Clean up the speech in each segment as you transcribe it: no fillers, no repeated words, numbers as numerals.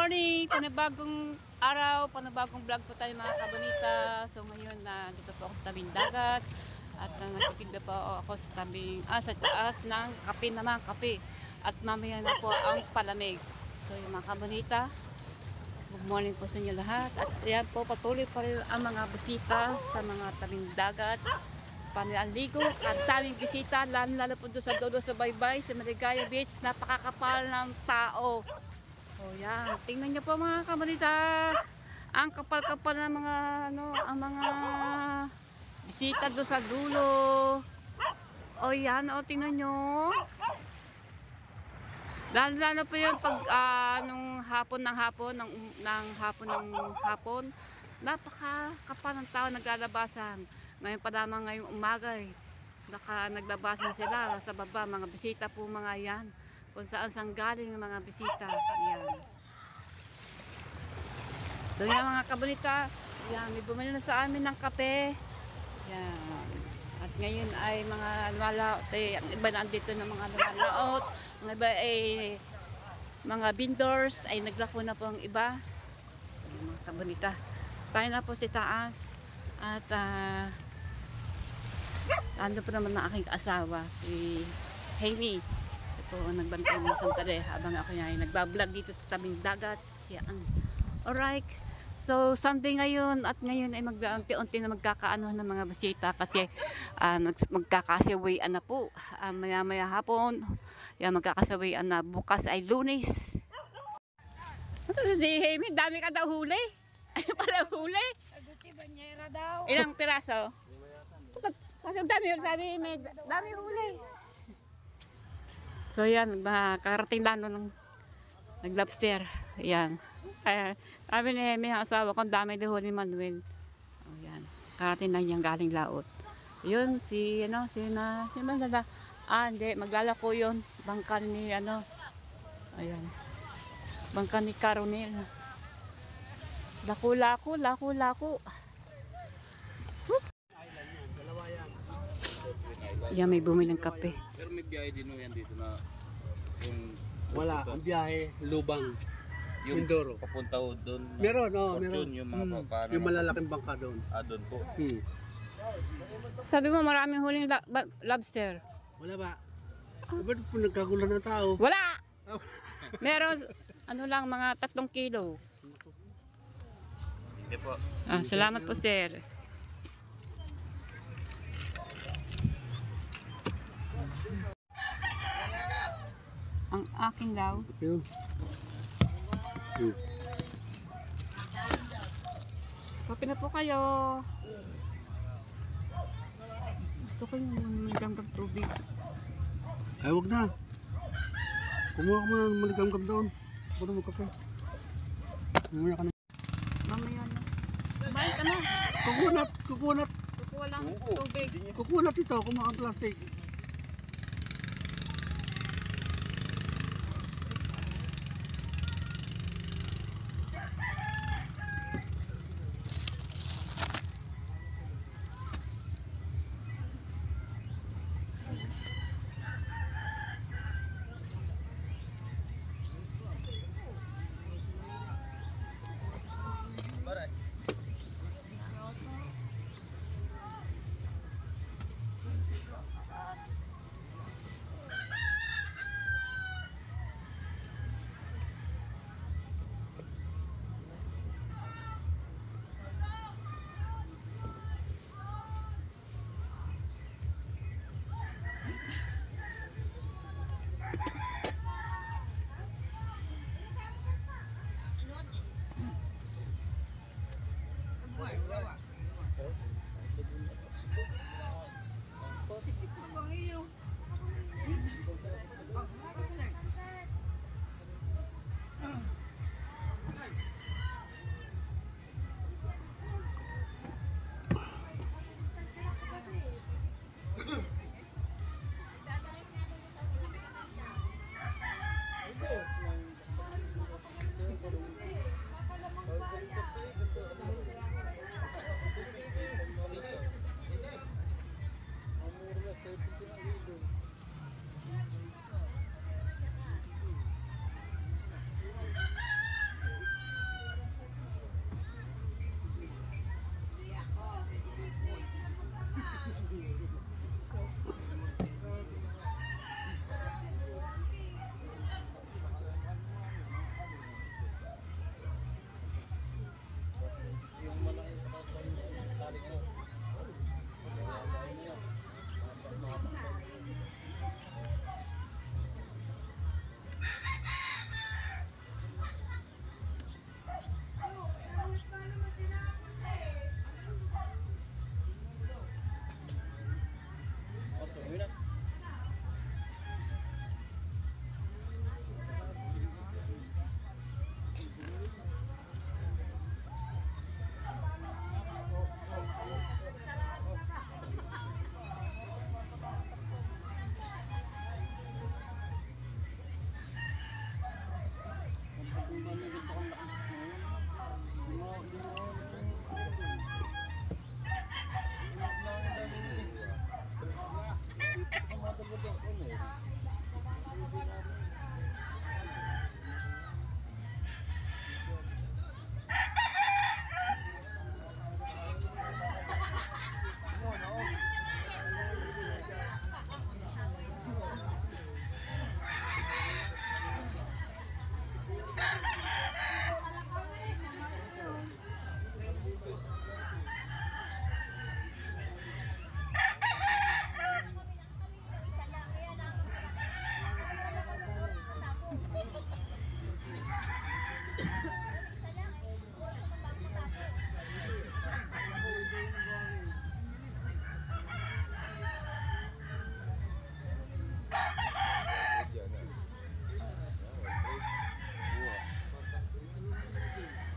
morning! Panibagong araw, panibagong vlog po tayo mga kabonita. So ngayon na dito po ako sa tabing dagat at nagtitinda po ako sa tabing, sa taas ng kape naman, kape. At mamaya na po ang palamig. So yung mga kabonita, good morning po sa inyo lahat. At yan po, patuloy pa rin ang mga bisita sa mga tabing dagat. Panilanligo, ang daming bisita, lalo po doon sa dulo sa baybay, sa Marigaya Beach, napakakapal ng tao. Oh, yan. Tingnan niyo po mga kabonita. Ang kapal-kapal ng mga ang mga bisita do sa dulo. Oh, yan. Oh, tingnan niyo. Lalo po 'yung pag nung hapon ng hapon, napakakapal ng tao naglalabasan. Ngayon pa lamang ngayong umaga, naglabasan sila sa baba, mga bisita po mga yan. Kung saan galing ng mga bisita. Yan. So yan mga kabonita, yan, may bumili na sa amin ng kape. Yan. At ngayon ay mga lumalaot, ang iba na andito ng mga lumalaot, ang iba ay mga vendors, ay naglako na po ang iba. Yan mga kabonita. Tayo na po sa taas. At ando po naman ng aking asawa, si Hailey. Po, nagbantay ng sandali habang ako ay nagbablog dito sa tabing dagat. Yan. Alright. So, Sunday ngayon at ngayon ay unti-unti na magkakaano ng mga bisita kasi magkakasawian na po. Maya-maya hapon, yan, magkakasawian na. Bukas ay Lunes. Ito si Hemi, dami ka daw huli. Para huli. Aguti banyera daw. Ilang piraso? Kasi dami yun, sabi, may dami huli. So yan, kakarating lalo ng nag-lobster. Yan. Sabi ni Hemi, ang asawa ko, dami daw ni Manuel. Oh, yan. Karating lang niyang galing laot. Yun, si Malala. Hindi, maglalako yun. Bangka ni, ayan. Bangka ni Caronel. Lako. Yan, may bumili ng kape. Pero may biyahe din yan dito na yung wala, ang biyahe, Lubang, yung Mindoro. papunta doon. Meron, Fortune, meron. yung mga paano. Yung malalaking bangka doon. Doon po. Sabi mo maraming huling lobster. Wala ba? Ba't po nagkagulan ng tao? Wala! Meron, lang, mga 3 kilo. Hindi po. Salamat po, sir. Ang akin daw. Yun. Kape na po kayo. Gusto ko yung maligamgam tubig. Ay, wag na. Kumuha ka muna ng maligamgam doon. Puro mo kape. Mamaya ka na. Mamaya na. Kumain ka na. Kukunat. Kukuha lang tubig. Kukunat ito, kumuha ang plastic.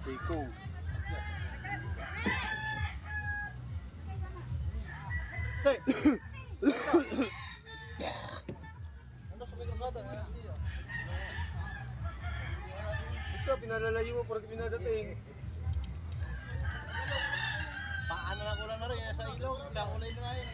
Iko. Ito, pinalalayo mo para pinadating. Paano lang ulan na rin sa ilog, sa kulay na ngayon.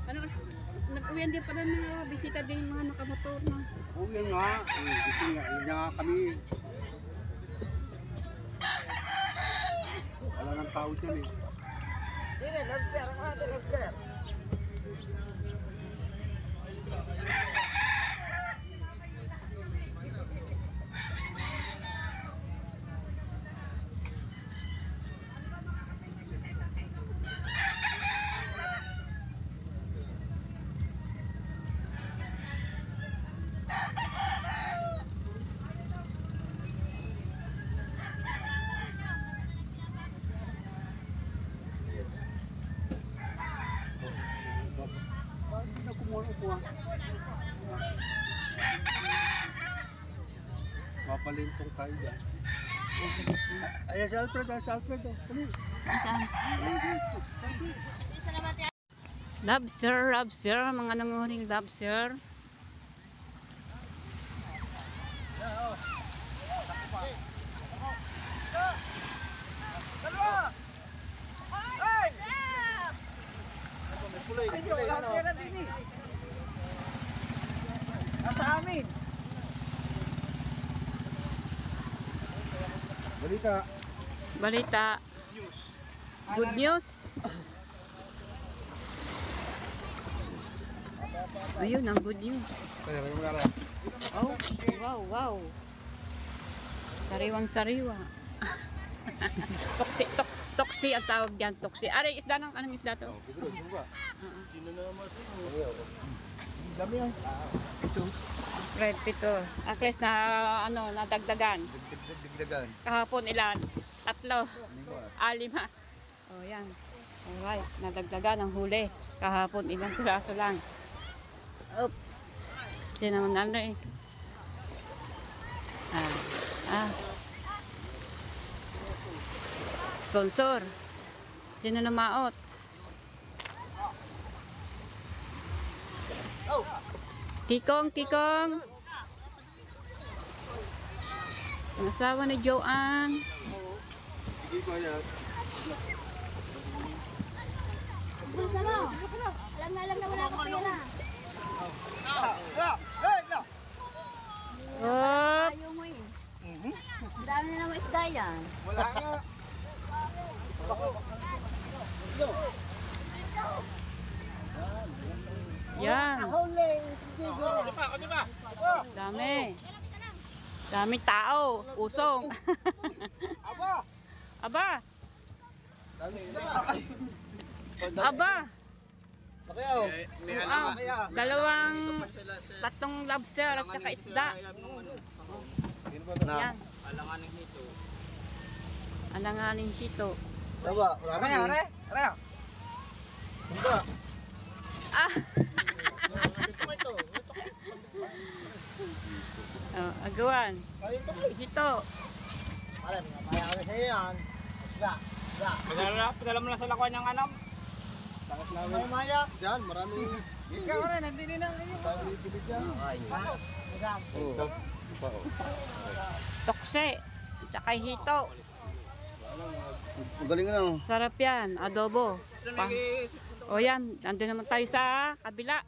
Ano, nag-uwian din pala ng mga bisita din yung mga nakamotor na. Oo, yan nga. Gusto nga, yun nga kami. Wala nang tao dyan eh. Dine, nagper, ang ate, nagper. Bakit na kumuha ko ah? Mapalintong tayo dyan. Ayan si Alfred, si Alfred. Kali. Lobster, lobster, mga nanguhuling lobster. Nasa amin. Balita. Balita. Good news. Ayun ang good news. Kaya rin mo na. Oh, wow, wow. Sariwang sariwa. Toksi ang tawag dyan, toksi. Aray, isda ng, anong isda to? Dami yan. Red pito. Akres na, ano, nadagdagan. Digdagan. Kahapon ilan? 3. 5. Oh, yan. Alright, nadagdagan ang huli. Kahapon ilang piraso lang. Oops. Hindi naman ano eh. Sponsor. Sino namaot? Kikong, Kikong. Ang asawa ni Joanne. Sige ko yan. Alam na wala ka pera. Oops. Ayaw mo eh. Ang dami na naman isda yan. Wala nga. Yan. Huling. Dami. Dami tao. Usong. Aba. Aba. Dami isda. Aba. Bakayaw. Tatlong lobster at saka isda. Yan. Alanganing hito. Aba. Are. Aba. Ah. Oh, agawan. Hito. Alam, kaya kami sa iyo yan. Isda. Padala mo lang sa lakuan ng anam. Takas namin. May maya. Yan, marami. Ikaw rin, nandini na kayo. Tokse. Tsaka hito. Galing na. Sarap yan. Adobo. O yan. Nandun naman tayo sa kabila.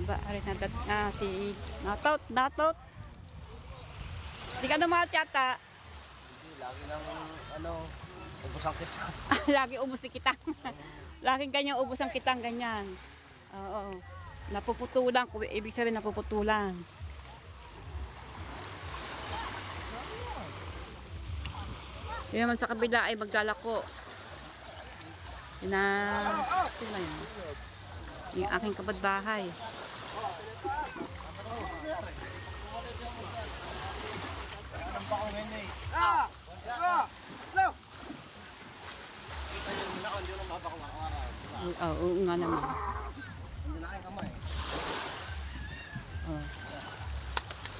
Ano ba? Aray na si Natot. Di ka naman yata. Lagi nang ubos ang kita. Lagi ubos si kitang. Laging ganyan ubos ang kitang ganyan. Oo. Napuputulan. Ibig sabihin napuputulan. Yan naman sa kabila ay maglalako. Ito na yun. Yung aking kapitbahay. Oo nga naman.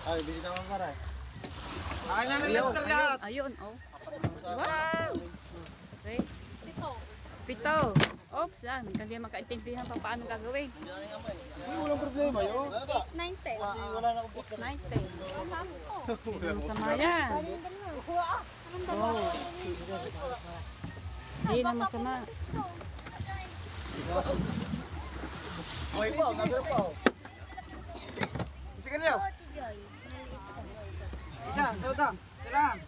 Ay, bisita mo para. Ay, nga na Ayun, oh. Wow! Okay. Pito. Oops, hindi makaintindihan pa paano gagawin. Walang problema yun. 9-10. Kasi wala na akong poster. 9-10. Masama yan. Oh. Hindi na masama. Okay po, nagawin po. Sige niyo. Isa, sauta. Kailangan.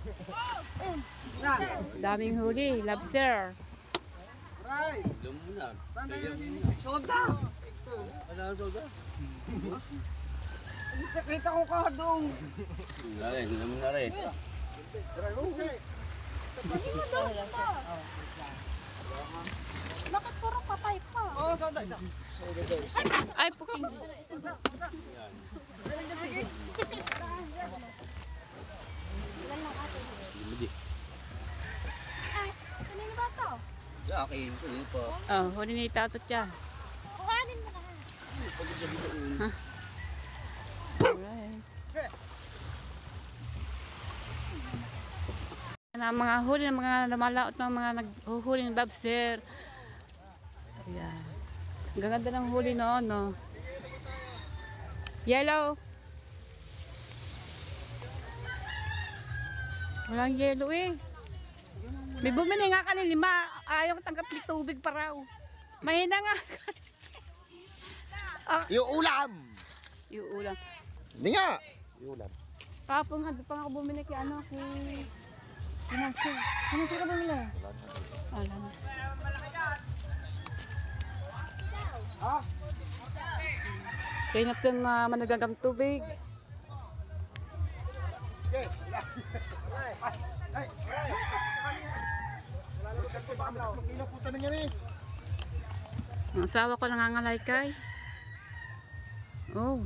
Isa. Daming huli. Lobster. Right. Sauta. Ano ang soda? Nakita ko ka doon. Namin na rin. Bakit puro patay pa? Oo, sauta. Isa. Ay, pukins. Ay, kanino ba to? Sa akin, kanino pa. Oh, huli ni Tatot siya. Kuhanin mo na. Alright. Na mga huli ng mga lumalaot ng mga naghuhuli ng lobster. Ayan. Ang gaganda ng huli noon, no? Yellow. Walang yellow eh. May bumili nga kanina, ayaw tanggap ni tubig pa raw. Mahina nga. Yung ulam. Yung ulam. Hindi nga. Yung ulam. Kapag nga, doon pa nga ako bumili kay ano, kay Sinansi. Sinansi ka bumili? Wala na. So, inap kang managagang tubig. Pinuputan na niya rin. Ang asawa ko nangangalaykay. Oh.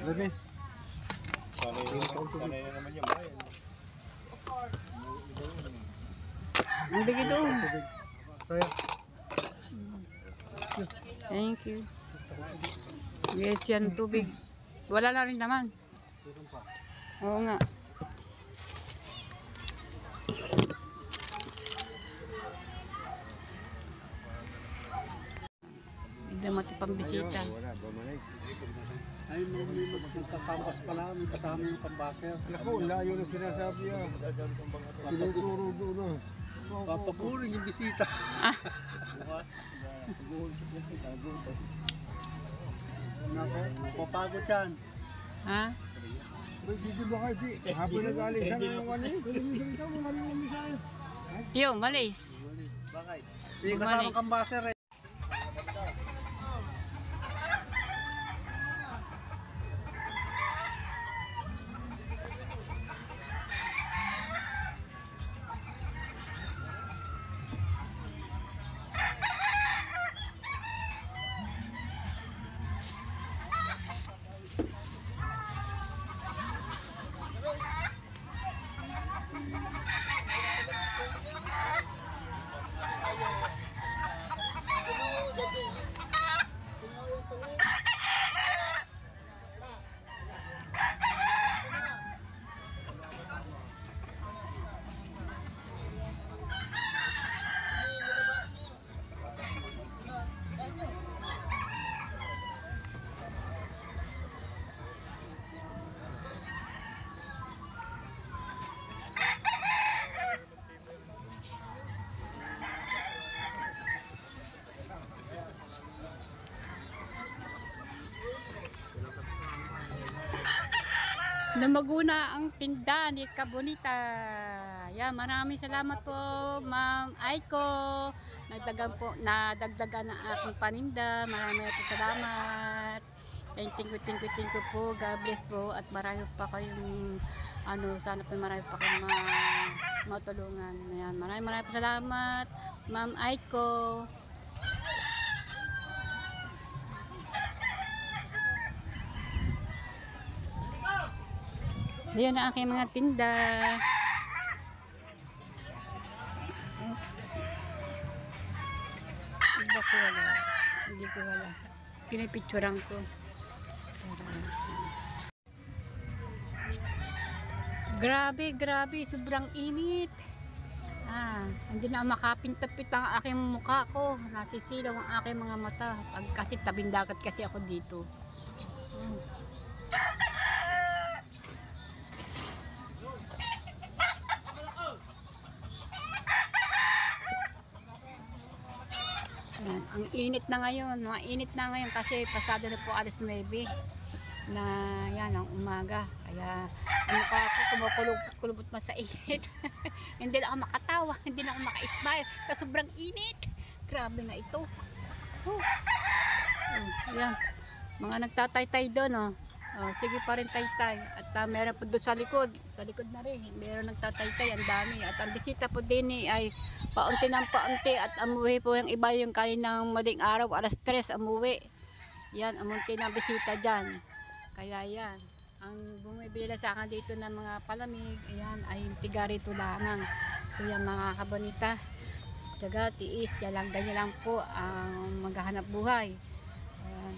Lami. Ang bigi doon. Kaya. Thank you. Get yan tubig. Wala na rin naman. Oo nga. Hindi matipang bisita. Wala, bumalik. Ay, magkakambas pala, may kasama yung kambaser. Naku, layo na sinasabi ah. Tinuturo doon ah. Papagurin yung bisita. Naku, papagod yan. Ha? Dito ba kayo, di? Hapon nag-alisan na yung ano eh. Yo, malis. Bakit? Hindi kasama kambaser eh. Lumaguna ang tinda ni Kabonita. Yan, maraming salamat po, Ma'am Aiko. Nadagdagan ang aking paninda. Maraming po salamat. Thank you po. God bless po. At marami pa kayong, sana po marami pa kayong matulungan. Yan, maraming po salamat, Ma'am Aiko. Ayan ang aking mga tinda. Hindi ko wala. Pinipicturan ko. Grabe, sobrang init. Hindi na makapintapit ang aking mukha ko. Nasisilaw ang aking mga mata. Kasi tabing dagat kasi ako dito. Yan. Ang init na ngayon, kasi pasado na po alas 9 na yan ang umaga. Kaya ano pa ako kumukulubot na sa init. Hindi na ako makatawa, hindi na ako maka-smile sa sobrang init. Grabe na ito. Yan. Mga nagtataytay doon, sige pa rin taytay. At meron po doon sa likod na rin. Meron nagtataytay, ang dami. At ang bisita po din ay paunti ng paunti. At amuwi po yung iba yung kaninang maling araw, alas 3 amuwi. Yan, amunti ng bisita dyan. Kaya yan, ang bumibili sa akin dito ng mga palamig, ayan, ay tigarito lamang. So yan mga kabonita, tiyaga, tiis, ganyan lang po ang maghahanap buhay. Ayan.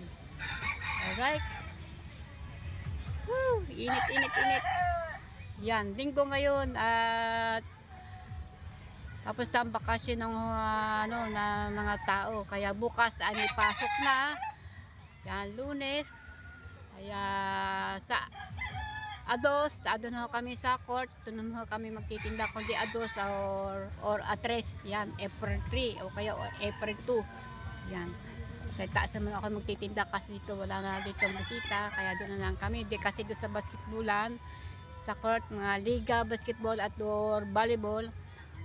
Alright. Woo! Init. Yan, linggo ngayon at tapos na ang bakasyon ng na mga tao. Kaya bukas ay may pasok na. Yan, Lunes. Kaya sa ados na kami sa court. Doon na kami magtitinda kundi ados or atres. Yan, April 3 o kaya April 2. Yan. Sa taas naman ako magtitinda kasi dito wala na dito bisita, kaya doon na lang kami. Di kasi doon sa basketballan, sa court, mga liga, basketball at or volleyball,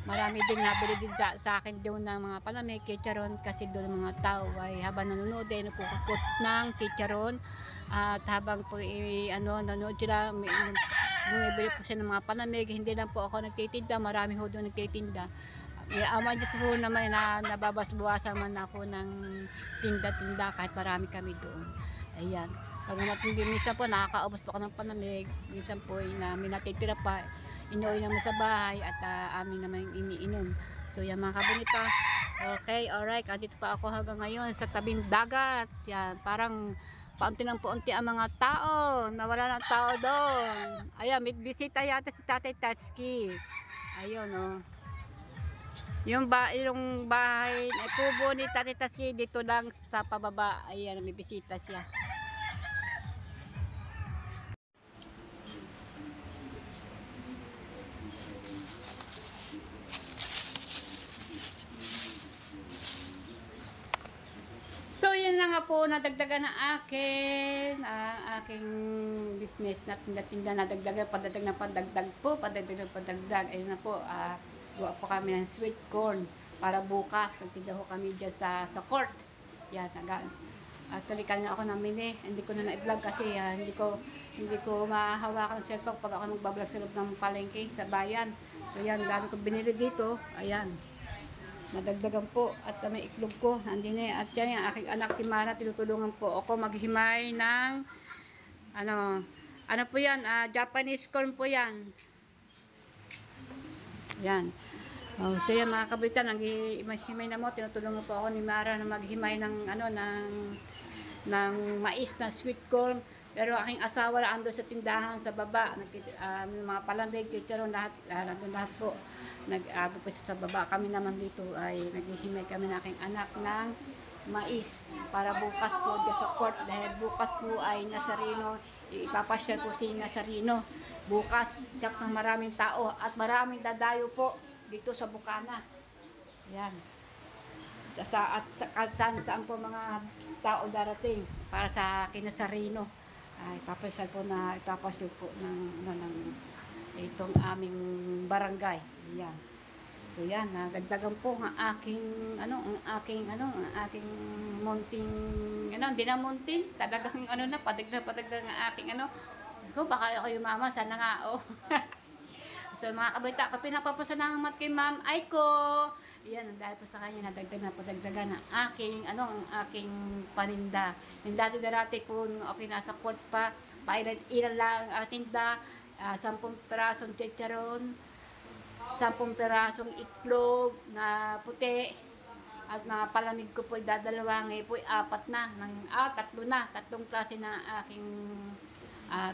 marami din nabili din sa akin doon ng mga palamig, chicharon, kasi doon mga tao ay habang nanonood ay napukukot ng chicharon at habang po nanonood sila, bumibili po siya ng mga palamig. Hindi lang po ako nagtitinda, marami ho doon nagtitinda. Ama Diyos po naman na nababasbuwasan man ako ng tinda-tinda kahit marami kami doon. Ayan. Pag minsan po nakakaubos po ako ng panamig, minsan po may natitira pa, inuwi naman sa bahay at amin naman iniinom. So yan mga kabonita. Okay, alright. Dito pa ako hanggang ngayon sa tabing dagat. Yan, parang paunti ng paunti ang mga tao. Nawala ng tao doon. Ayan, may bisita yata si Tatay Tatsuki. Ayun, yung bahay na kubo ni Tatay Tatsuki dito lang sa pababa. Ayan, may bisita siya. So yun na nga po, nadagdagan na aking business na tinda-tinda, nadagdagan, padagdag po. Ayun na po, gawa po kami ng sweet corn para bukas, magtinda ho kami dyan sa court. Yan, actually kanina ako namili, hindi ko na na-vlog kasi hindi ko mahawakan ng cellphone pag ako magbablog sa loob ng palengke sa bayan. So yan, dami ko binili dito, ayan. Nadagdagan po at may iklog ko nandun na. At yan yung aking anak si Mara, tinutulungan po ako maghimay ng ano po yan, Japanese corn po yan. Yan. So yan mga kabitan, naghihimay na mo, tinutulungan po ako ni Mara na maghimay ng ng mais na sweet corn. Pero aking asawa na ando sa tindahan sa baba, mga palambig, chicharon, lahat po. Nag-ago po sa baba. Kami naman dito ay naghihimay kami ng aking anak ng mais para bukas po dyan sa court. Dahil bukas po ay Nazareno, ipapasyal po si Nazareno. Bukas, tiyak ng maraming tao at maraming dadayo po dito sa Bukana. Yan. Saan po mga tao darating para sa Nazareno. ay ipapasyal po ng itong aming barangay. Yan. So yan, nagdagdagan po ang aking munting, hindi na munting, talagang padagdag ang aking ko, baka ako yung mama, sana nga, oh. So mga kabalita, ako pinapapasalamat kay Ma'am Aiko. Yan, dahil po sa kanya padagdagan ang aking paninda. Yung dati po, okay, nasa court pa, ilan lang ang tinda, 10 pirasong chicharon, 10 pirasong itlog na puti, at mga palamig ko po dadalawa, ngayon po 3 klase na aking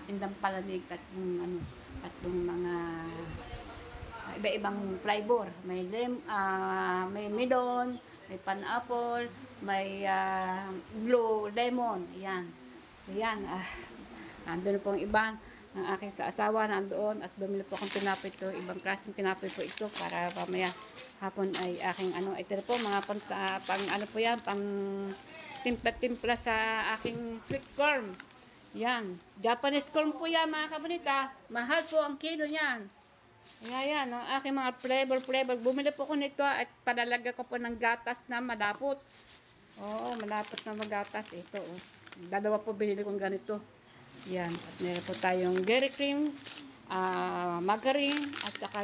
tindang palamig, tatlong mga iba-ibang flavor. May melon, may pineapple, may blue lemon. Yan. So yan, nandun po ang iba ng aking sa asawa, nandoon, at bumili po akong tinapay ito, ibang klaseng tinapay po ito para pamaya hapon ay aking ito po mga pang timpla-timpla sa aking sweet corn. Yan, Japanese corn po yan mga kabanita, mahal po ang kilo niyan. Yan, ang aking mga flavor, bumili po ko nito at padalaga ko po ng gatas na malapot. Oo, malapot na magatas ito. Oh. Dalawa po binili kong ganito. Yan, at meron po tayong dairy cream, margarine, at saka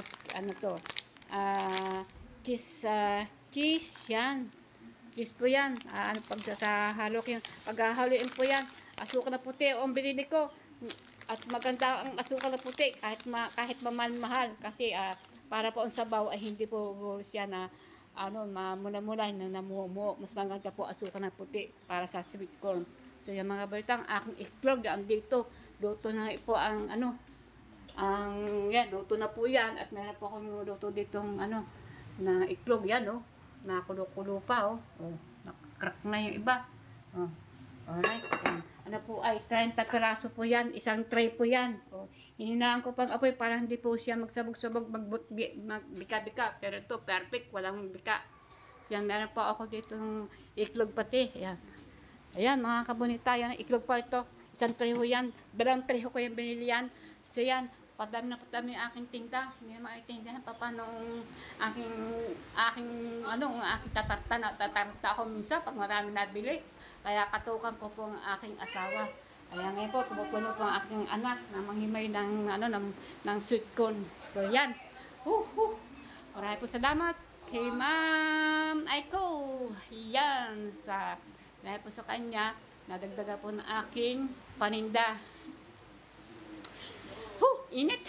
cheese, yan. Cheese po yan. Paghahaluin po yan, asukal na puti ang binili ko. At maganda ang asukal na puti kahit mahal kasi para po ang sabaw ay hindi po siya na mamula-mula na namumuo. Mas maganda po asukal na puti para sa sweet corn. So yung mga balitang aking iklog dito, luto na po ang luto na po yan, at meron po akong luto ditong na iklog yan, nakulo-kulo pa, nakrack na yung iba. Alright, po ay 30 piraso po yan, isang tray po yan. Hininaan ko pang apoy para hindi po siya magsabog-sabog, magbika-bika, pero ito perfect, walang bika. So meron po ako ditong iklog pati, ayan mga kabunita, yan iklog pa ito, isang tray ho yan, 2 tray ho ko yung binili yan. So yan, padami na padami ang aking tinda. Hindi na maitindihan pa paano ang aking tatarta ako minsan pag marami nabili. Kaya katukan ko po ang aking asawa. Kaya ngayon po, tumupuno po ang aking anak na manghimay ng sweet corn. So yan. Maraming po salamat kay Ma'am Aiko. Yan. Dahil po sa kanya, nadagdaga po ng aking paninda. Init!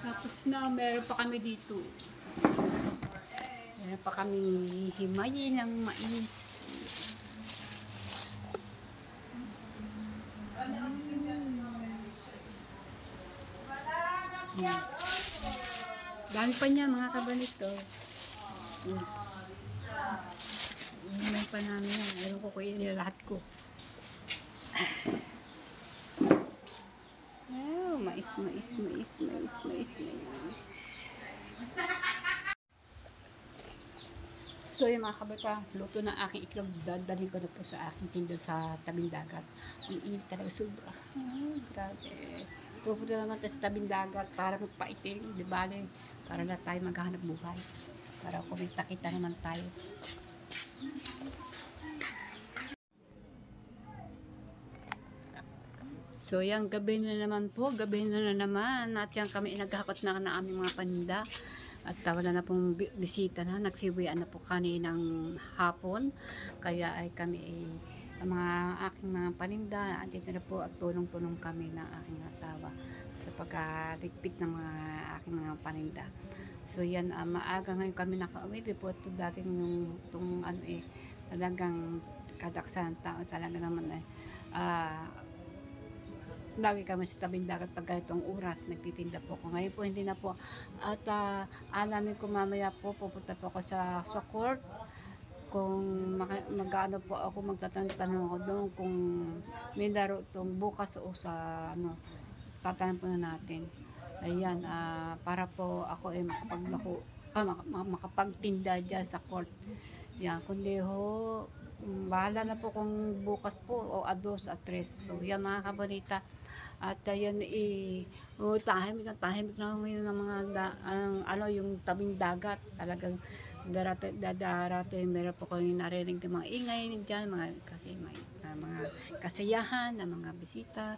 Tapos na, meron pa kami dito. Meron pa kami himayin ng mais. Dami pa niya mga kabanito. Himay pa namin yan. Ayaw ko lahat ko. Oh, mais. So yung mga kabata, luto ng aking itlog, dadalhin ko na po sa aking tindol sa tabing dagat. Ang init talaga sobra. Grabe. Pupunta naman tayo sa tabing dagat para magpaiting, di ba? Para na tayo maghahanap buhay. Para kumita-kita naman tayo. So yan, gabi na naman po, at yan kami naghakot na ng aming mga paninda. At wala na pong bisita na, nagsiwian na po kaninang hapon. Kaya ay kami ang mga aking mga paninda, andito na po at tulong-tulong kami ng aking asawa sa pagkaligpit ng mga aking mga paninda. So yan, maaga ngayon kami nakauwi, di po at dating yung talagang kadaksan tao talaga naman lagi kami sa tabing dagat pag ganitong oras nagtitinda po ako. Ngayon po hindi na po at alamin ko mamaya po pupunta po ako sa court kung mag-ano po ako, magtatanong ako doon kung may laro itong bukas o sa tatanong po na natin. Ayan, para po ako ay makapagtinda dyan sa court. Yan, kundi ho bahala na po kung bukas po o ados at tres. So yan mga kabalita. At yan tahimik na ngayon ng mga yung tabing dagat. Talagang darating meron po kami narinig ng mga ingay diyan, kasi may mga kasiyahan ng mga bisita.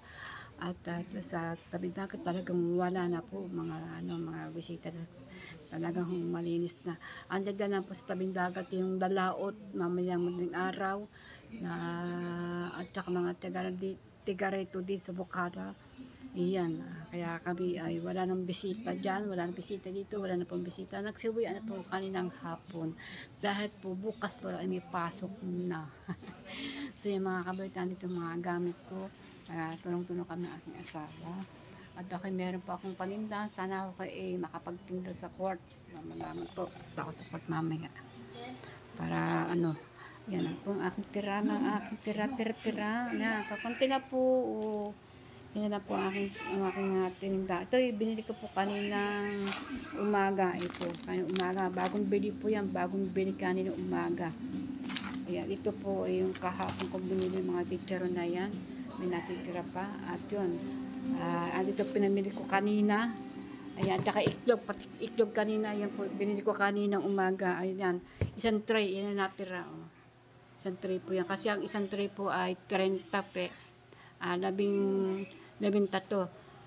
At sa tabing dagat talagang wala na po mga bisita na talagang malinis na. Andiyan na po sa tabing dagat yung lalaot mamayang madaling araw at saka mga tigarito din sa Bukada. Iyan, kaya kami ay wala nang bisita dyan, wala nang bisita dito, wala na pong bisita. Nagsiwian na po kaninang hapon dahil po bukas po ay may pasok na. So yung mga kabalitan dito mga gamit ko, tulong-tulong kami ng aking asawa. At ako meron pa akong paninda, sana ako makapagtinda sa court. Malaman po, ako sa court mamaya. Para yan po ang aking tira ng aking tira. Yan, kakunti na po. Yan na po ang aking tininda. Ito binili ko po kaninang umaga. Ito, kaninang umaga. Bagong bili po yan, bagong bili kaninang umaga. Ayan, ito po yung kahapon ko binili mga titero na yan. May natitira pa. At yun, andito pinamili ko kanina. Ayan, tsaka itlog, pati itlog kanina. Ayan po, binili ko kaninang umaga. Ayan, isang tray, yan na natira. Isang tray po yan. Kasi ang isang tray po ay 30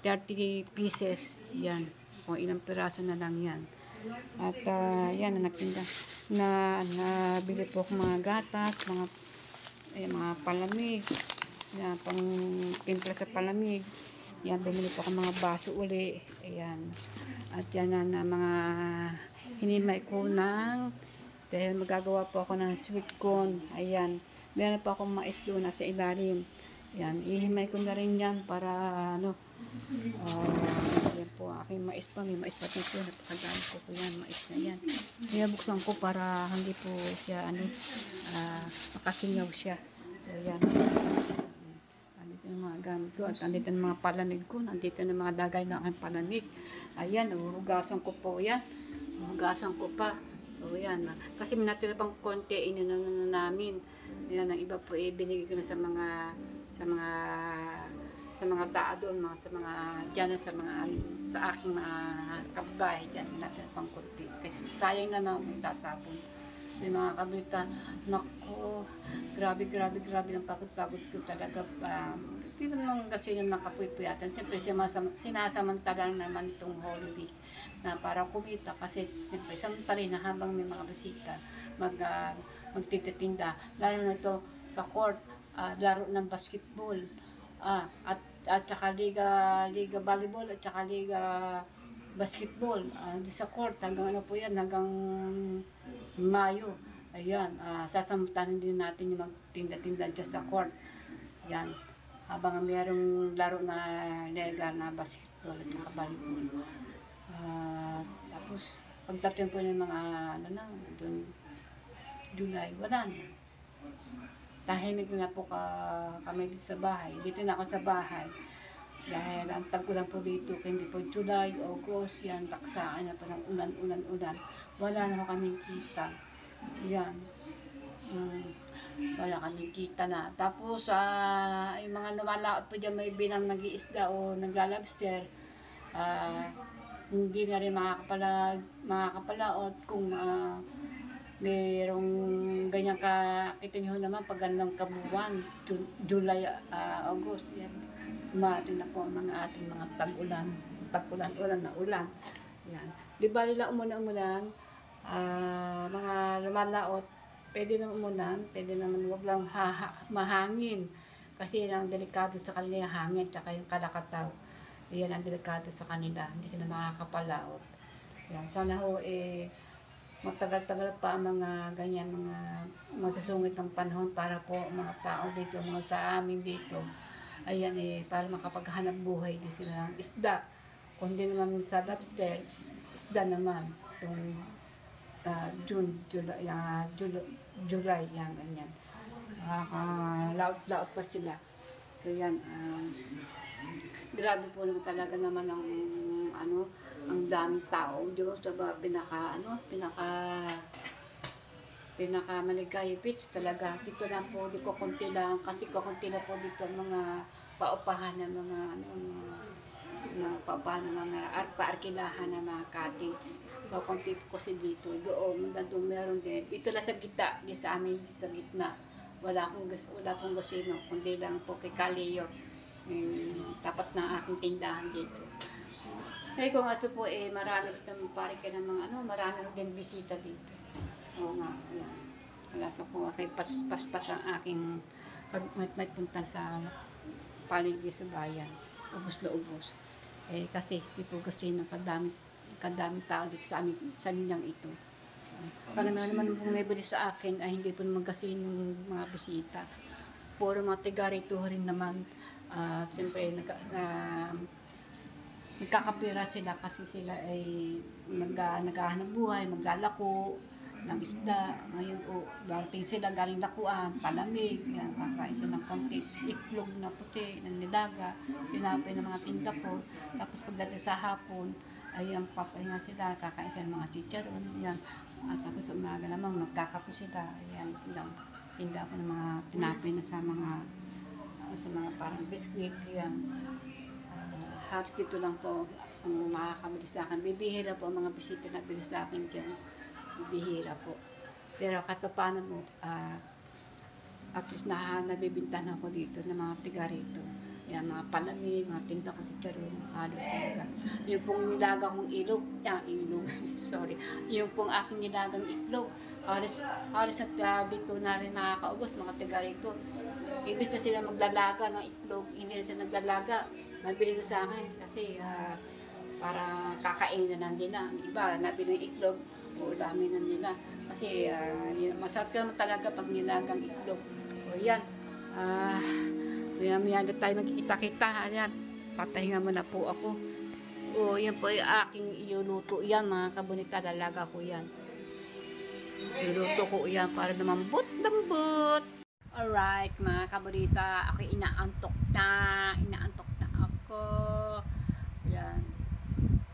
30 pieces. Yan, kung ilang piraso na lang yan. At yan, nagtinda. Nabili po ako mga gatas, mga palamig. Yan, pang timpla sa palamig. Yan, bumili po ako mga baso uli. Ayan. At yan na mga hinimay ko dahil magagawa po ako ng sweet corn. Ayan. Meron pa akong mais doon sa ilalim. Ayan. Ihimay ko na rin yan para yan po aking mais pa. May mais pa dito. Napakadami ko po yan. Mais na yan. Kaya buksan ko para hindi po siya makasingaw siya. Ayan. Yung mga gamit ko at andito ng mga palamig ko, nandito ng mga dagay ng aking palamig. Ayan, hugasan ko po yan. Hugasan ko pa. So yan, kasi minatira pang konti inanano namin. Yan, ang iba po binigay ko na sa mga taa doon, sa aking mga kabahay dyan, minatira pang konti. Kasi sayang naman may tatapon. May mga kabalita, naku, grabe ang pagod ko talaga. Hindi naman kasi yung nakapuypuyatan. Siyempre, sinasamantalang naman itong holiday na para kumita. Kasi siyempre, samantalin na habang may mga bisita, magtititinda. Lalo na ito sa court, laro ng basketball. At saka Liga Volleyball at saka Liga Basketball. Di sa court, hanggang ano po yan, hanggang Mayo. Ayan, sasamutanin din natin yung magtinda-tinda dyan sa court. Yan. Habang mayroong laro na Liga na basketball at saka volleyball. Tapos, pagdating po ng mga, doon, July, wala na. Tahimik na po kami dito sa bahay. Dito na ako sa bahay. Dahil ang tag-ulan po dito, hindi po July, August, yan, taksaan na po ng ulan. Wala na kaming kita. Yan. Wala kaming kita na. Tapos, yung mga lumalaot po dyan, may binang nag-iisda o naglalabster, hindi na rin makakapalaot kung merong ganyan kita nyo naman pag ganang kabuwan, July, August, yan. Marating na po ang mga ating mga tag-ulan na ulan. Yan. Di ba nila umulan, mga lumalaot, pwede naman umulan, pwede naman wag lang mahangin. Kasi yan ang delikado sa kanila yung hangin, tsaka yung kalakataw. Yan ang delikado sa kanila, hindi sila makakapalaot. Yan. Sana ho, matagal-tagal pa ang mga ganyan, mga masusungit ng panahon para po mga tao dito, mga sa amin dito. Ayan para makapaghanap buhay din sila ng isda. Kundi naman sa lobster, isda naman. Itong June, July, yan, ganyan. Laot-laot pa sila. So yan, grabe po naman talaga naman ang ang daming tao Diyos sa pinaka Maligaya Beach talaga. Dito lang po, di ko konti lang kasi konti na po dito mga paupahan ng mga paupahan ng mga paarkilahan ng mga cottage. Konti po kasi dito. Doon meron din. Ito lang sa gitna, di sa amin sa gitna. Wala akong gasino, kundi lang po kay Kaleo. Tapat na aking tindahan dito. Eh kung ito po marami dito pare ka ng mga marami din bisita dito. Oo nga, ayan. Alas ako kay paspas ang aking pag may punta sa paligid sa bayan. Ubus na ubus. Kasi di po kasi kadaming tao dito sa ninyang ito. Para naman bumibili sa akin ay hindi po naman kasi yung mga bisita. Puro mga tigarito rin naman. Siyempre, nagkakapira sila kasi sila ay naghahanap buhay, maglalako ng isda. Ngayon, darating sila galing lakuan, palamig, yan, kakain sila ng konti, iklog na puti, ng nilaga, tinapay ng mga tinda ko. Tapos pagdating sa hapon, ayan, papahinga sila, kakain sila ng mga chicharon, yan. At tapos umaga naman, magkakapo sila, ayan, tinda ko ng mga tinapay na sa mga parang biskuit, yan. Halos dito lang po ang makakabili sa akin. Bibihira po ang mga bisita na bili sa akin dyan. Bibihira po. Pero kahit pa paano mo, at least nabibintahan ako dito ng mga tiga rito. Yan, mga palamig, mga tinda ko sa charon, halos sila. Yung pong nilaga kong sorry. Yung pong aking nilagang itlog, halos dito na rin nakakaubos, mga tiga rito. Ibig na sila maglalaga ng itlog, hindi na sila naglalaga. Nabili na sa akin kasi para kakainin na nila. Iba, nabili ng itlog, ulamin na nila. Kasi masarap ka naman talaga pag nilagang itlog. O yan, maya tayo magkikita-kita. Ayan, papahinga mo na po ako. O yan po yung aking iluluto. Yan mga kabunita, lalaga ko yan. Iluluto ko yan para lumambot-lambot. Alright mga kabunita, ako inaantok na ako. Yan.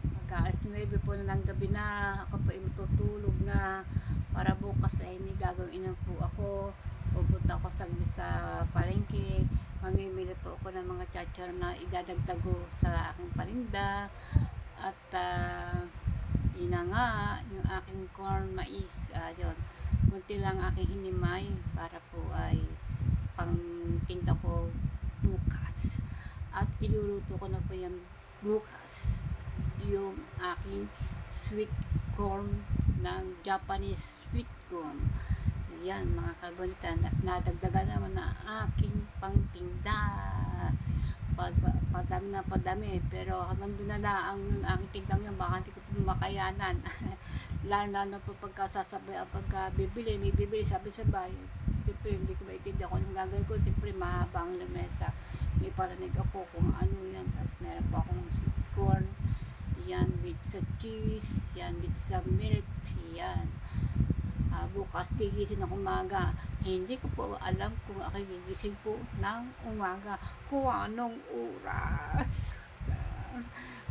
Mag-aalas 9 po na ng gabi na. Ako po ay matutulog na. Para bukas ay may gagawin po ako. Pupunta ako saglit sa palengke. Mamimili po ako ng mga chachar na idadagdago sa aking parinda. At yun na nga, yung aking corn, mais, yun. Munti lang aking hinimay para po ay pang tinda ko bukas. At iluluto ko na po yan bukas. Yung aking sweet corn ng Japanese sweet corn. Yan mga kabonita, nadagdagan naman na aking pangtinda. padami na padami, pero hanggang doon na lang yung aking tignan yun, baka hindi ko po makayanan. Lalo po pagkasasabay, pagka bibili, may bibili sabay-sabay, siyempre hindi ko maintindihan kung anong gagawin ko. Siyempre mahaba ang lamesa, may palanig ako kung ano yan, tapos meron pa akong sweet corn, yan with sa cheese, yan with sa milk, yan. Bukas gigising ng umaga, hindi ko po alam kung ako gigising po ng umaga kung anong oras.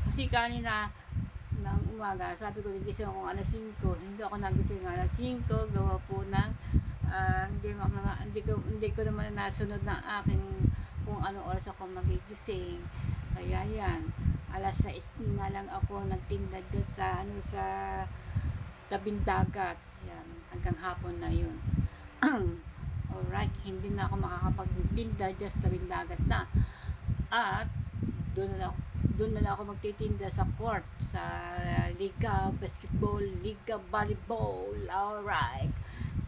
Kasi kanina ng umaga, sabi ko gigising ako alas 5, hindi ako nagising alas 5, gawa po ng hindi ko naman nasunod ng aking kung anong oras ako magigising. Kaya yan, alas 6 na lang ako nagtinda dyan sa sa tabing dagat. Yan, hanggang hapon na yun. Alright, hindi na ako makakapagtinda dyan sa tabing dagat na. At doon na lang ako magtitinda sa court, sa Liga Basketball, Liga Volleyball. Alright.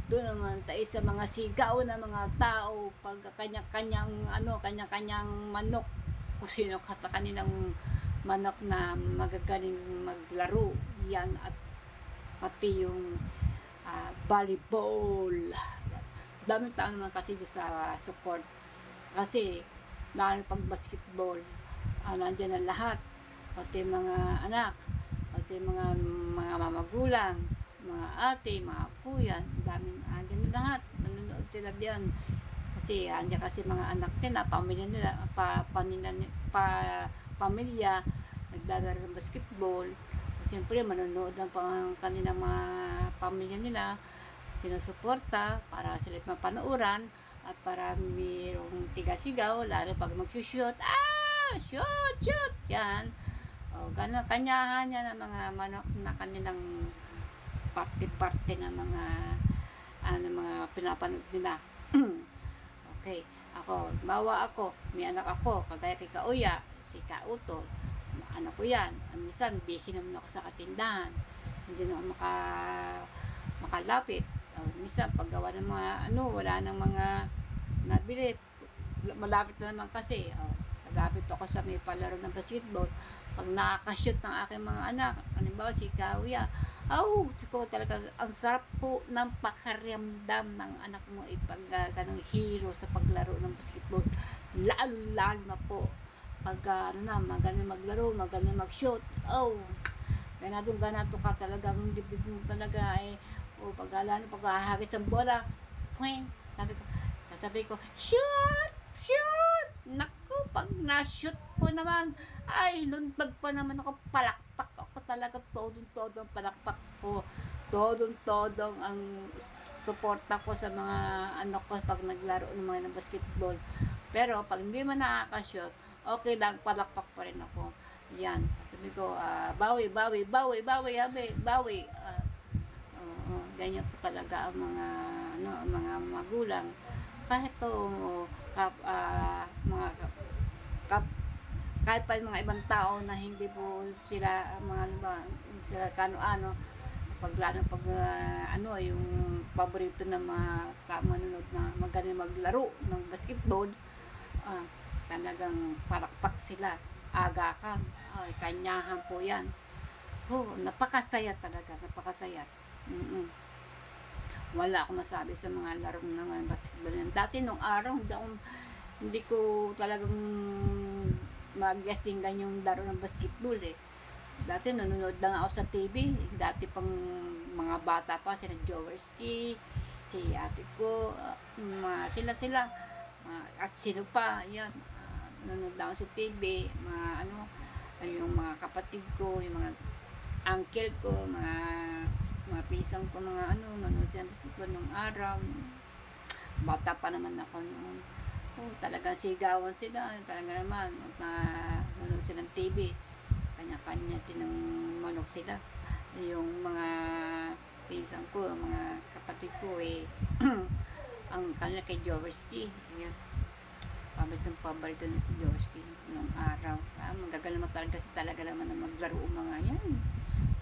Doon naman tayo sa mga sigaw na mga tao, pag kanya-kanyang kanya-kanyang manok, kung sino ka sa kanilang manok na magagaling maglaro. Yan, at pati yung volleyball. Daming tao naman kasi sa support. Kasi, lalo pag basketball, nandiyan na lahat. Pati mga anak, pati mga mamagulang, mga ate, mga kuya, daming andyan na lahat. Nanonood sila diyan. Kasi andyan kasi mga anak nila, pamilya nila, pamilya, naglalaro ng basketball. Siyempre, manonood ng kanilang mga pamilya nila, sinusuporta para sila mapanooran at para mayroong tiga-sigaw, lalo pag magsushoot, shoot, yan. O, kanyahan yan ng mga manok na kanilang parte-parte ng mga mga pinapanood nila. Okay, may anak ako, kagaya kay Kauya, si Kautol, anak ko yan. Minsan, busy naman ako sa katindahan. Hindi na ako makalapit. Minsan, paggawa ng mga, wala ng mga nabili. Malapit na naman kasi. Malapit ako sa may palaro ng basketball. Pag nakakashoot ng aking mga anak, halimbawa si Kauya, siguro talaga, ang sarap po ng pakiramdam ng anak mo pag ganang hero sa paglaro ng basketball. Lalo na po pag magaling maglaro, magaling mag-shoot, ganadong ganato ka talaga, ang dibdib mo talaga lalo pag hahagit ng bola, sabi ko, shoot! Naku, pag na-shoot po naman, lundag pa naman ako, palakpak ako talaga, todong-todong palakpak ko, todong-todong ang suporta ko sa mga anak ko pag naglaro ng mga basketball. Pero pag hindi man nakaka-shoot, okay lang, palakpak pa rin ako. Yan, sasabi ko, bawi. Ganyan po talaga ang mga magulang. Kahit kahit pa yung mga ibang tao na hindi po sila sila yung paborito ng mga manunod na magaling maglaro ng basketball, talagang palakpak sila, agakan, kanyahan po yan. Napakasaya talaga, napakasaya. Wala akong masabi sa mga laro ng basketball. Dati nung araw, hindi ko talagang mag-guessing yung laro ng basketball Dati nanonood lang ako sa TV. Dati pang mga bata pa, sila Jaworski, si ate ko, sila, at sino pa, yan. Nanonood lang ako sa TV, yung mga kapatid ko, yung mga uncle ko, mga pisang ko, nanonood sila basketball nung araw. Bata pa naman ako noon. Talagang sigawan sila, talaga naman, nanonood sila ng TV. Kanya-kanya tinang manok sila. Yung mga pisang ko, mga kapatid ko ang kanila kay Jaworski. Paborito na si Jaworski nung araw. Magagal naman talaga naman na maglaro mga yan.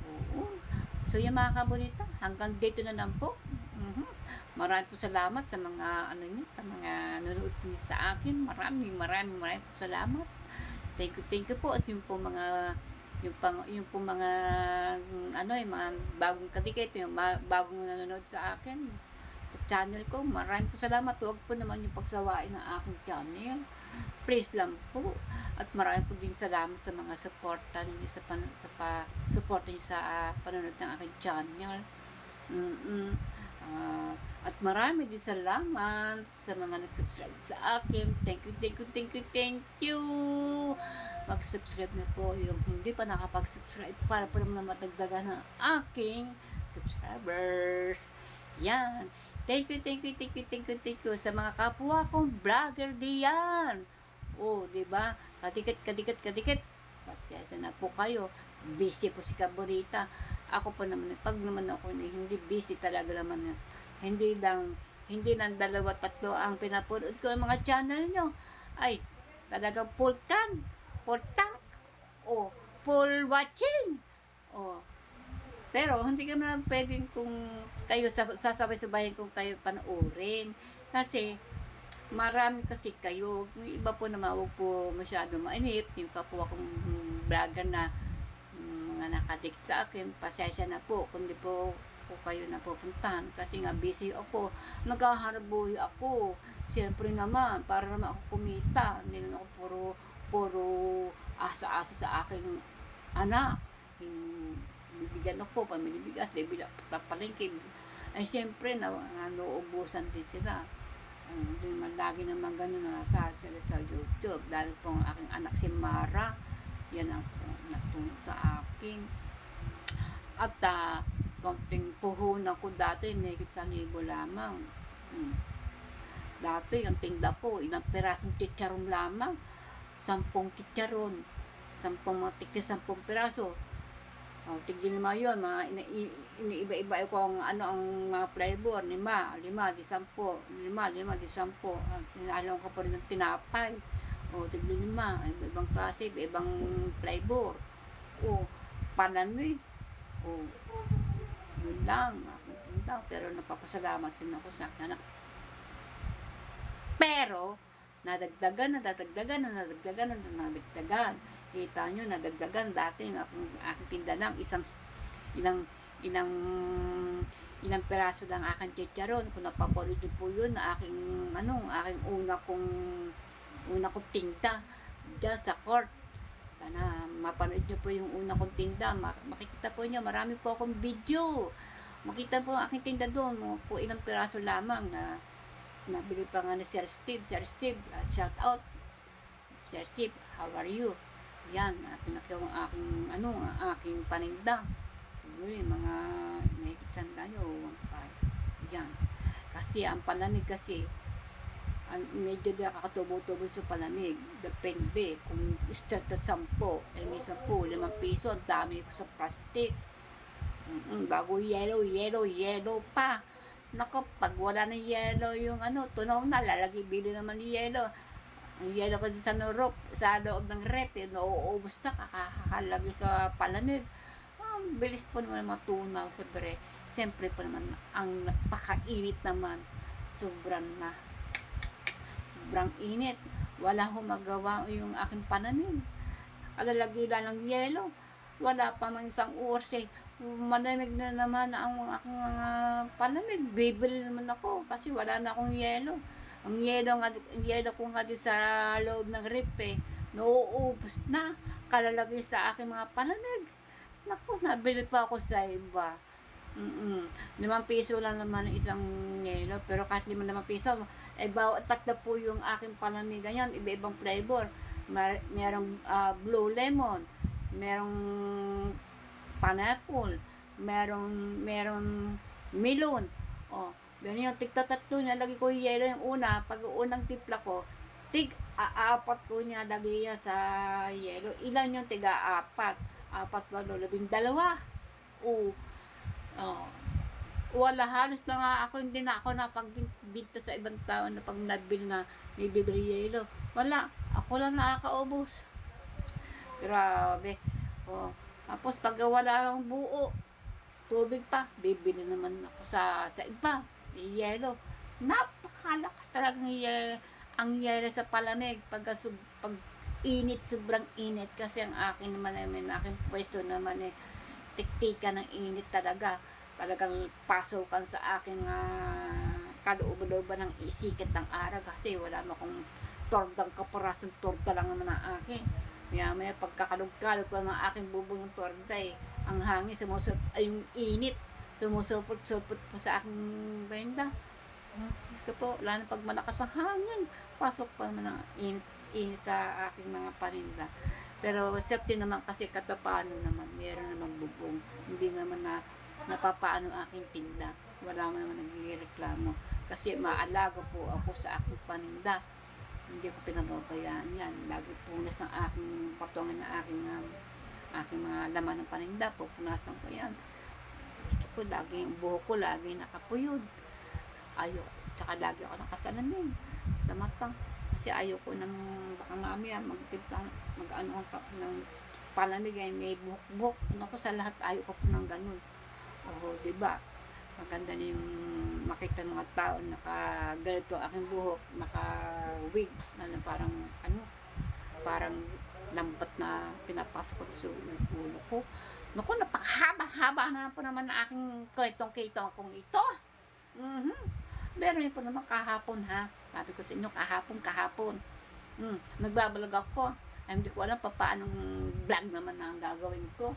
Oo. So yan mga kabonita, hanggang dito na lang po. Maraming po salamat sa mga sa mga nanonood sa akin. Maraming po salamat. thank you po. At yung po mga yung po mga yung mga bagong kadikit, yung bagong nanonood sa akin sa channel ko, maraming po salamat. Huwag po naman yung pagsawain ng aking channel, please lang po. At maraming po din salamat sa mga suporta ninyo suporta niyo sa panonood ng aking channel. At marami din salamat sa mga nag-subscribe sa akin. Thank you. Mag-subscribe na po yung hindi pa nakapag-subscribe para po naman madagdagan ng aking subscribers. Yan. Thank you sa mga kapwa kong vlogger diyan. Oh, di ba? Kadikit. Pasensya na po kayo. Busy po si Kabonita. Ako po naman, pag naman ako hindi busy talaga naman. Hindi lang 2-3 ang pinapanood ko ang mga channel nyo. Ay, talagang full tank, full watching. Pero hindi ka naman pwedeng kung kayo sasabay-sabayin kung kayo panoorin. Kasi marami kasi kayo. Yung iba po naman huwag po masyado mainit. Yung kapwa kong vlogger na mga nakadikit sa akin, pasensya na po. Kundi po kayo napupuntahan kasi nga busy ako, naghahanap buhay ako, siyempre naman para naman ako kumita, hindi naman ako puro asa-asa sa aking anak. Bibigyan ako pamilibigas, papalingki, ay siyempre nauubusan din sila. Hindi man lagi naman gano'n na nasa YouTube, dahil po ang aking anak si Mara, yan ang natulog sa akin. At konting puhunan ko dati, may 1,000 lamang. Dati, ang tinda ko, ilang pirasong chicharon lamang. 10 chicharon. 10 piraso. Tigil naman yun, iniiba-iba ko ang mga flavor, 5 di 10. 5 di 10. At inaalam ko pa rin ng tinapay. Tigil 5, ibang klase, ibang flavor. Panamig. Yun lang, pero nagpapasalamat din ako sa akin. Pero nadagdagan. Kita nyo, nadagdagan. Dati yung aking tinda lang, ilang peraso lang aking chicharon. Kung napapalit po yun, aking una kong tinda dyan sa court. Sana mapanood nyo po yung una kong tinda. Makikita po nyo, marami po akong video. Makita po ang aking tinda doon. Po ilang piraso lamang na nabili pa nga ni Sir Steve. Shout out. Sir Steve, how are you? Yan, pinakiyaw ang aking paninda. Yung mga may kitsanda nyo. Yan. Kasi ang palamig kasi, medyo di kakatubo-tubo sa palamig. Depende. Kung start at 10, may 10, 5 piso, ang dami ko sa plastic. Bago yellow pa. Nako, pag wala ng yellow yung tunaw na, bili naman ng yellow. Ang yellow ko sa loob ng rep, nauubos na, kakahalagay sa palamig. Bilis po naman matunaw, siyempre po naman, ang napakainit naman, sobrang init. Wala akong magawa yung aking pananim. Alalagay lang ng yelo. Wala pa man isang oras malamig na naman ang aking mga panamig. Bibili naman ako kasi wala na akong yelo. Ang yelo ko nga din sa loob ng rep nauubos na. Kalalagay sa aking mga panamig. Naku, nabili pa ako sa iba. 5 piso lang naman isang yelo, pero kahit 5 piso, bawat 3 po yung aking palamig. Ganyan, iba-ibang flavor. Merong blue lemon, merong pineapple, merong melon. Ganyan yung tigta-tatlo niya, lagi ko yung yelo yung una. Pag unang tipla ko, tig-4 ko niya lagi sa yelo. Ilan yung tiga-4? 4 ba, 12. Wala, halos na nga ako, hindi na ako napagbinta sa ibang tao na pag nabili na may bibili yelo. Wala, ako lang nakakaubos. Grabe. Tapos pag wala lang buo, tubig pa, bibili naman ako sa iba, yelo. Napakalakas talaga ang yelo sa palamig pag init, sobrang init kasi ang akin naman aking pwesto naman tiktika ng init talaga. Talagang pasokan sa aking kaloob-looban ng isikat ng araw kasi wala mo akong tordang kaparasong torda lang naman ang akin. Maya pagkakalog-kalog pa mga aking bubong ng torda ang hangin ay yung init sumusupot-supot po sa aking benda. Kasi po, lalo pag malakas ang hangin, pasok pa naman ang init sa aking mga paninda. Pero safety naman kasi katapano naman, meron naman bubong. Hindi naman napapaano ang aking tinda. Wala naman nagreklamo. Kasi maalaga po ako sa aking paninda. Hindi ko pinababayaan yan. Lagi punas ang aking patungan na aking mga laman ng paninda. Pupunasan ko yan. Gusto ko lagi yung buhok ko lagi nakapuyod. Tsaka lagi ako nakasalamin sa mata. Kasi ayoko nang baka mamaya magtimpla ng palamig may buhok-buhok. Ako sa lahat ayoko po ng ganun. Oo, diba? Maganda na yung makita ng mga tao naka-ganito aking buhok, naka-wig, parang lambat na pinapasok ko sa ulo ko. Naku, napakahaba-haba na po naman na aking kitong akong ito. Meron po naman kahapon ha. Sabi ko sa inyo, kahapon. Nagbabalag ako. Ay, hindi ko alam paano vlog naman na ang gagawin ko.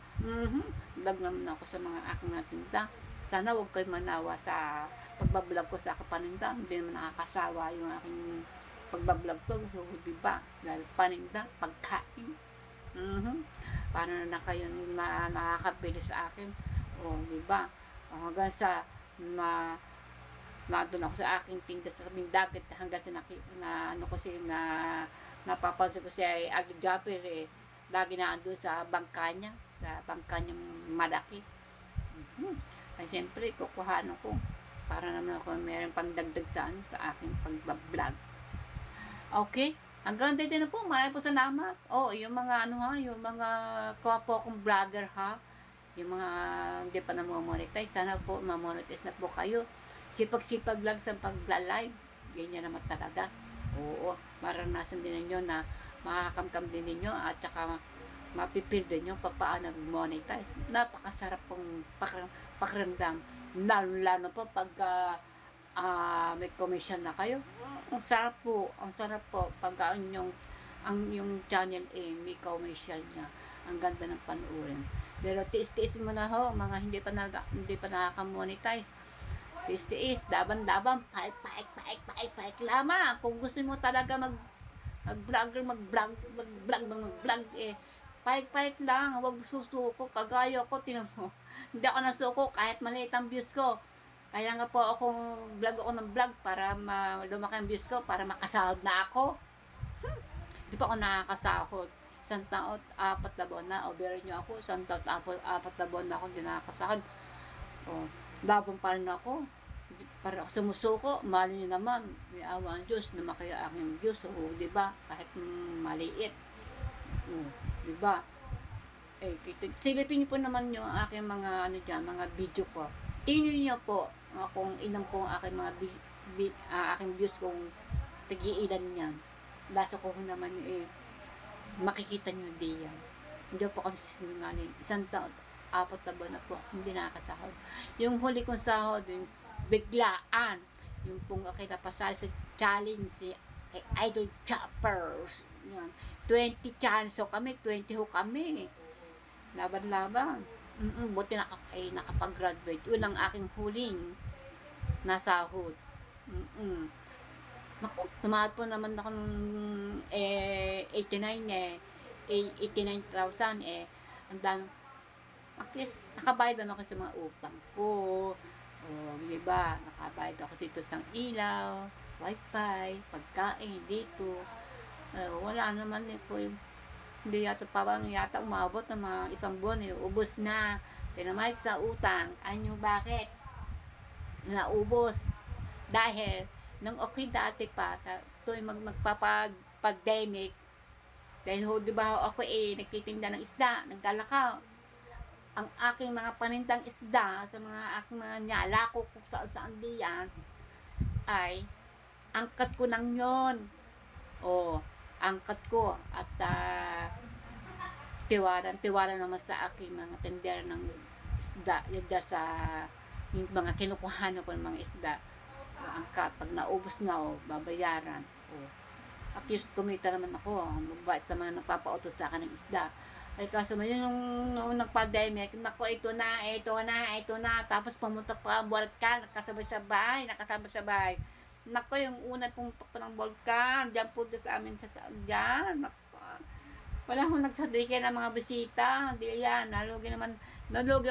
Vlog naman ako sa mga aking natinda. Sana huwag kayo manawa sa pagbablog ko sa kapaninda. Hindi naman nakakasawa yung aking pagbablog ko. So, diba? Dahil paninda, pagkain. Para na kayo nakakabili sa akin. O, diba? Hanggang sa nandun ako sa aking tinda sa tabing dagat hanggang sa napapansin ko si Agi Japper lagi na ando sa bangka niya malaki. Ay siyempre kukuhanan ko para naman ako meron pandagdag sa aking pagbablog. Okay, hanggang dito na po. Maraming po salamat. Yung mga yung mga kawapo kong vlogger ha, yung mga hindi pa na-monetize, sana po ma-monetize na po kayo. Sipag-sipag lang sa pagla-live. Ganyan naman talaga. Oo, maranasan din ninyo na makakamkam din ninyo at saka mapipil din nyo paano monetize. Napakasarap pong pakiramdam. Lalo po pag may commission na kayo. Ang sarap po pag yung channel may commercial niya. Ang ganda ng panuorin. Pero tiis-tiis mo na ho, mga hindi pa nakaka-monetize. Tiis, daban, paik lamang. Kung gusto mo talaga mag-vlog, paik lang, huwag susuko. Kagaya ko, tinan mo. Hindi ako nasuko kahit maliit ang views ko. Kaya nga po vlog ako ng vlog para lumaki ang views ko, para makasahod na ako. Hindi pa ako nakakasahod. Isang taon, 4 na buwan na. Overin nyo ako, isang taon, 4 na buwan na ako hindi nakakasahod. Labang pa rin ako. Para ako sumusuko, mali nyo naman. May awa ang Diyos na makaya aking Diyos. Diba? Kahit maliit. Diba? Silipin nyo po naman yung aking mga mga video ko. Tingnan nyo po kung ilang po ang aking mga aking views kung tagi-ilan yan. Laso ko naman makikita nyo din yan. Hindi po ako sinungaling. Isang taon, 4 na buwan na po, hindi nakakasahod. Yung huli kong sahod, yung biglaan, yung pong kinapasal sa challenge kay Idol Choppers. 20 challenge so kami, 20 ho kami. Laban-laban. Buti nakapag-graduate. Yun ang aking huling nasahod. Naku, sumahod po naman ako ng 89,000 ang dami. At least, nakabayad ako sa mga utang ko. Diba? Nakabayad ako dito sa ilaw, wifi, pagkain dito. Wala naman po yung hindi yata umabot ng mga 1 buwan ubos na. Pinamahit sa utang. Ano bakit? Naubos. Dahil, nung okay dati pa, ito yung magpapag-pandemic. Dahil diba ako nagtitinda ng isda, naglalakaw. Ang aking mga panindang isda sa mga aking mga nyalako kung saan diyan ay angkat ko nang yon. angkat ko at tiwala naman sa aking mga tender ng isda yadda sa yung mga kinukuhanan ko ng mga isda angkat pag naubos na babayaran at least kumita naman ako mabait naman nagpapautos sa akin ng isda ay kaso man yun nung nag-pandemic nako ito na tapos pumunta pa ang bulkan nakasabay sa bahay nako yung una pumunta pa ng bulkan dyan po sa amin sa dyan wala akong nagsadike ng mga bisita. Hindi yan. Nalugi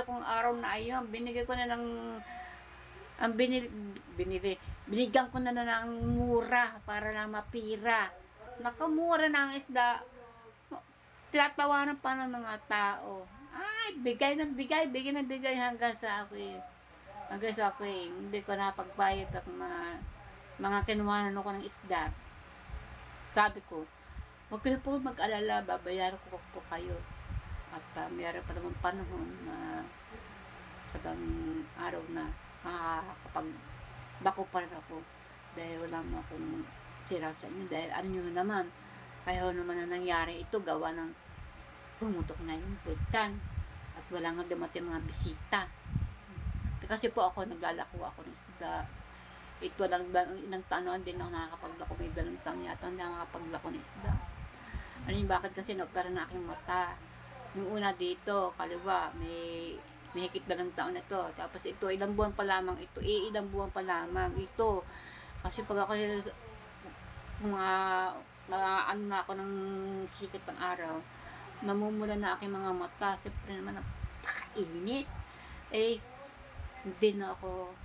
akong araw na ayun. Binigay ko na ng binigyan ko na ng mura para lang mapira. Nakamura na ang isda. Tinatawanan pa ng mga tao. Ay, bigay hanggang sa ako Hindi ko napagbayad at mga kinuhanan ko ng isda. Sabi ko, huwag kayo po mag-alala, babayaran ko po kayo. At mayroon pa naman panahon na sa araw na makakapag-bako pa rin ako. Dahil wala mo akong sira sa inyo. Dahil ano nyo naman, kaya naman na nangyari ito, gawa ng pumutok na yung bulkan. At wala nga dumating mga bisita. Kasi po ako, naglalako ako ng isda. Ito lang, ilang taon din ako nakakapaglako. May 2 taon yata, hindi ako nakapaglako ng isda. Ano yung bakit kasi na-opera na aking mata. Yung una dito, kaliwa, may higit 2 taon na to. Tapos ito, ilang buwan pa lamang ito. Ilang buwan pa lamang ito. Kasi pag ako ano na ako ng sikat ng araw, namumula na aking mga mata. Siyempre naman, napakainit. Hindi na ako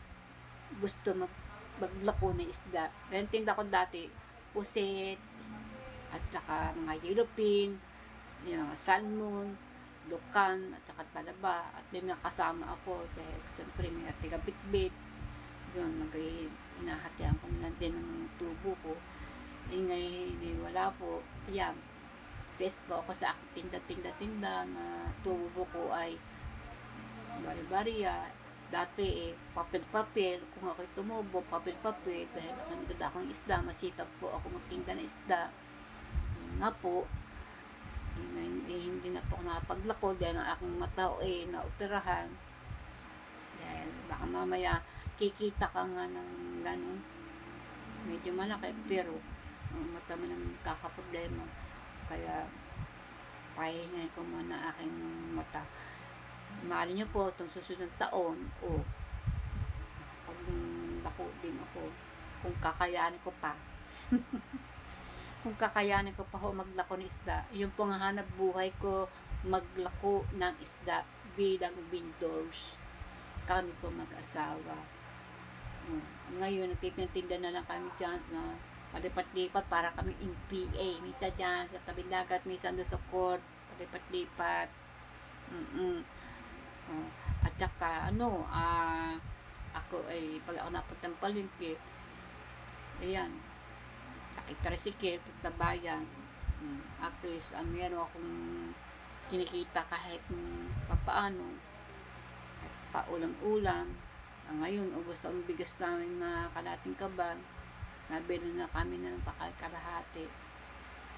gusto maglako ng isda. Dahil tinda ko dati, pusit, at saka mga yellowfin, yung mga salmon, lukan, at saka talaba, at may mga kasama ako dahil siyempre may tiga-bit-bit yun, hinahatian ko nila din ng tubo ko ngayon wala po, ayan test po ako sa aking tinda na tubo ko ay bari-bariya dati papel-papel, kung ako'y tumubo papel-papel, dahil nagdada akong isda, masipag po ako magtinda ng isda nga po hindi na po ako nakapaglako dahil ang aking mata naoperahan dahil baka mamaya kikita ka nga ng ganun medyo malaki pero ang mata mo naman kakaproblema kaya pahingayin ko muna aking mata. Mahalin nyo po itong susunod taon pag lako din ako kung kakayanin ko pa kung kakayanin ko pa ho maglako ng isda, yun po ang hanap buhay ko, maglako ng isda bilang vendors. Kami po mag-asawa. Ngayon, nagtitinda na lang kami dyan na palipat-lipat para kami NPA. Minsan dyan sa tabing dagat, minsan doon sa court, palipat-lipat. At saka, ako ay pag ako napuntang palengke, ayan, sakit tricycle, pagtabayan. At least, meron akong kinikita kahit papaano. At paulam-ulam. Ngayon, ubos na ang bigas namin na kalating kaban. Nabili na kami ng pakalahati.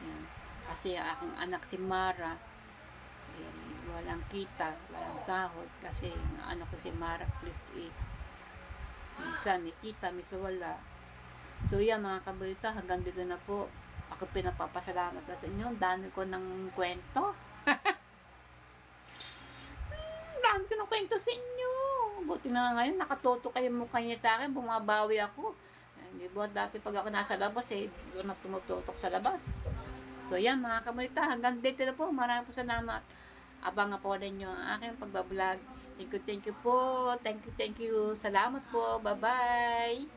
Yan. Kasi ang aking anak si Mara, walang kita, walang sahod. Kasi ang anak ko si Mara, please minsan may kita, minsan wala. So yan mga kabalita, hanggang dito na po. Ako pinagpapasalamat na sa inyo. Dami ko ng kwento. Dami ko ng kwento sa inyo. Buti na ngayon, nakatoto kayo mukha niya sa akin. Bumabawi ako. Hindi ba dati pag ako nasa labas doon na tumututok sa labas. So yan mga kabalita, hanggang dito na po. Maraming po salamat. Abangan po ninyo ang aking pagbablog. Thank you po. Thank you. Salamat po. Bye-bye.